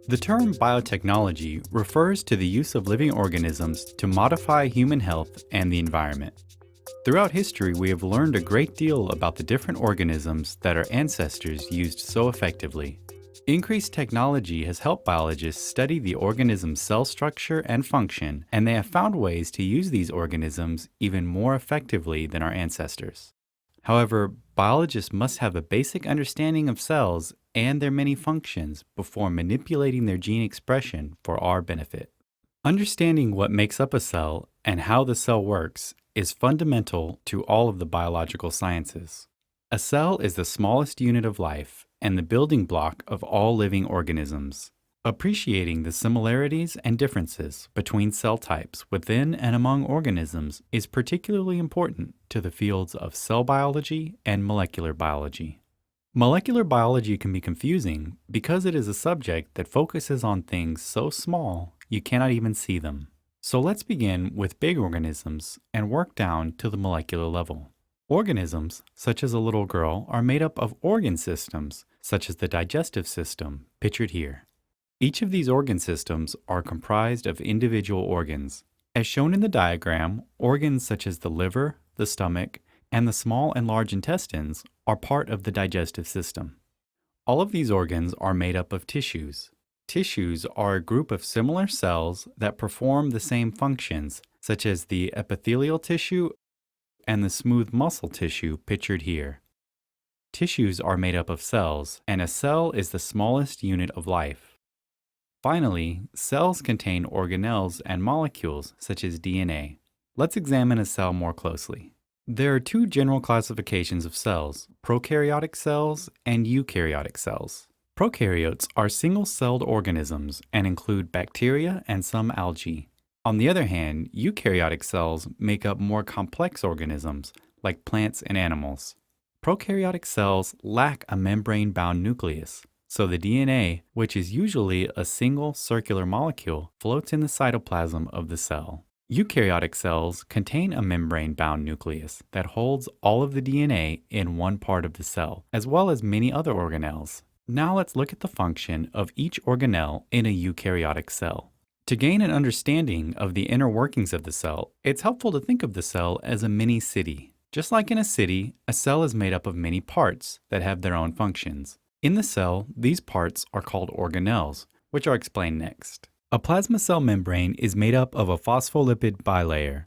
The term biotechnology refers to the use of living organisms to modify human health and the environment. Throughout history, we have learned a great deal about the different organisms that our ancestors used so effectively. Increased technology has helped biologists study the organism's cell structure and function, and they have found ways to use these organisms even more effectively than our ancestors. However, biologists must have a basic understanding of cells and their many functions before manipulating their gene expression for our benefit. Understanding what makes up a cell and how the cell works is fundamental to all of the biological sciences. A cell is the smallest unit of life and the building block of all living organisms. Appreciating the similarities and differences between cell types within and among organisms is particularly important to the fields of cell biology and molecular biology. Molecular biology can be confusing because it is a subject that focuses on things so small you cannot even see them. So let's begin with big organisms and work down to the molecular level. Organisms, such as a little girl, are made up of organ systems, such as the digestive system, pictured here. Each of these organ systems are comprised of individual organs. As shown in the diagram, organs such as the liver, the stomach, and the small and large intestines are part of the digestive system. All of these organs are made up of tissues. Tissues are a group of similar cells that perform the same functions, such as the epithelial tissue and the smooth muscle tissue pictured here. Tissues are made up of cells, and a cell is the smallest unit of life. Finally, cells contain organelles and molecules such as DNA. Let's examine a cell more closely. There are two general classifications of cells, prokaryotic cells and eukaryotic cells. Prokaryotes are single-celled organisms and include bacteria and some algae. On the other hand, eukaryotic cells make up more complex organisms like plants and animals. Prokaryotic cells lack a membrane-bound nucleus, so the DNA, which is usually a single circular molecule, floats in the cytoplasm of the cell. Eukaryotic cells contain a membrane-bound nucleus that holds all of the DNA in one part of the cell, as well as many other organelles. Now let's look at the function of each organelle in a eukaryotic cell. To gain an understanding of the inner workings of the cell, it's helpful to think of the cell as a mini city. Just like in a city, a cell is made up of many parts that have their own functions. In the cell, these parts are called organelles, which are explained next. A plasma cell membrane is made up of a phospholipid bilayer.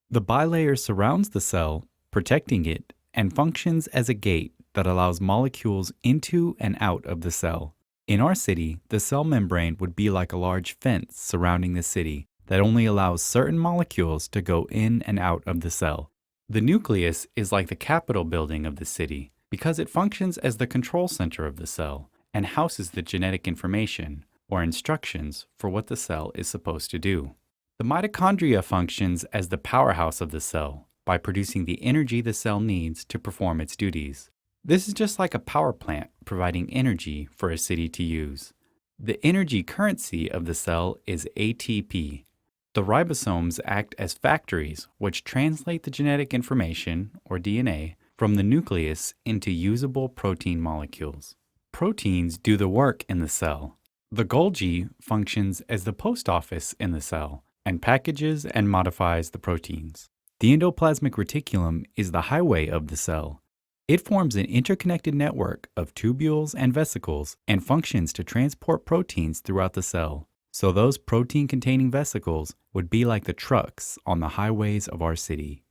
The bilayer surrounds the cell, protecting it, and functions as a gate that allows molecules into and out of the cell. In our city, the cell membrane would be like a large fence surrounding the city that only allows certain molecules to go in and out of the cell. The nucleus is like the Capitol building of the city because it functions as the control center of the cell and houses the genetic information or instructions for what the cell is supposed to do. The mitochondria functions as the powerhouse of the cell by producing the energy the cell needs to perform its duties. This is just like a power plant providing energy for a city to use. The energy currency of the cell is ATP. The ribosomes act as factories which translate the genetic information, or DNA, from the nucleus into usable protein molecules. Proteins do the work in the cell. The Golgi functions as the post office in the cell and packages and modifies the proteins. The endoplasmic reticulum is the highway of the cell. It forms an interconnected network of tubules and vesicles and functions to transport proteins throughout the cell. So those protein-containing vesicles would be like the trucks on the highways of our city.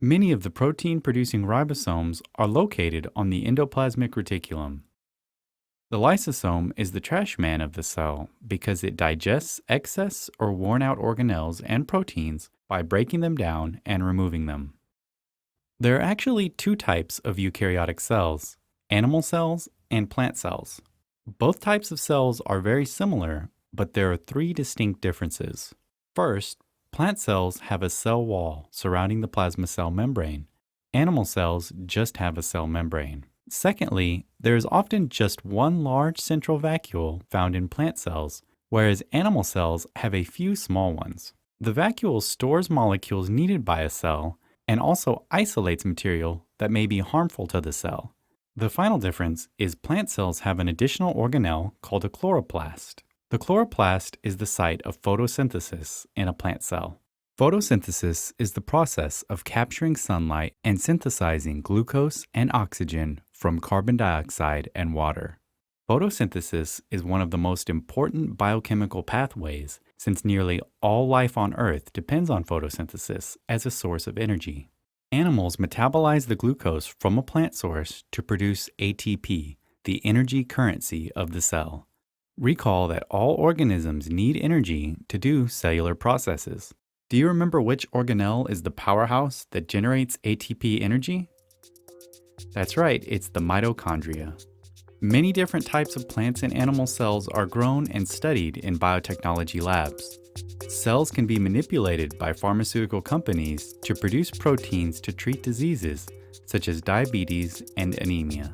Many of the protein-producing ribosomes are located on the endoplasmic reticulum. The lysosome is the trash man of the cell because it digests excess or worn-out organelles and proteins by breaking them down and removing them. There are actually two types of eukaryotic cells, animal cells and plant cells. Both types of cells are very similar, but there are three distinct differences. First, plant cells have a cell wall surrounding the plasma cell membrane. Animal cells just have a cell membrane. Secondly, there is often just one large central vacuole found in plant cells, whereas animal cells have a few small ones. The vacuole stores molecules needed by a cell and also isolates material that may be harmful to the cell. The final difference is plant cells have an additional organelle called a chloroplast. The chloroplast is the site of photosynthesis in a plant cell. Photosynthesis is the process of capturing sunlight and synthesizing glucose and oxygen from carbon dioxide and water. Photosynthesis is one of the most important biochemical pathways since nearly all life on Earth depends on photosynthesis as a source of energy. Animals metabolize the glucose from a plant source to produce ATP, the energy currency of the cell. Recall that all organisms need energy to do cellular processes. Do you remember which organelle is the powerhouse that generates ATP energy? That's right, it's the mitochondria. Many different types of plants and animal cells are grown and studied in biotechnology labs. Cells can be manipulated by pharmaceutical companies to produce proteins to treat diseases such as diabetes and anemia.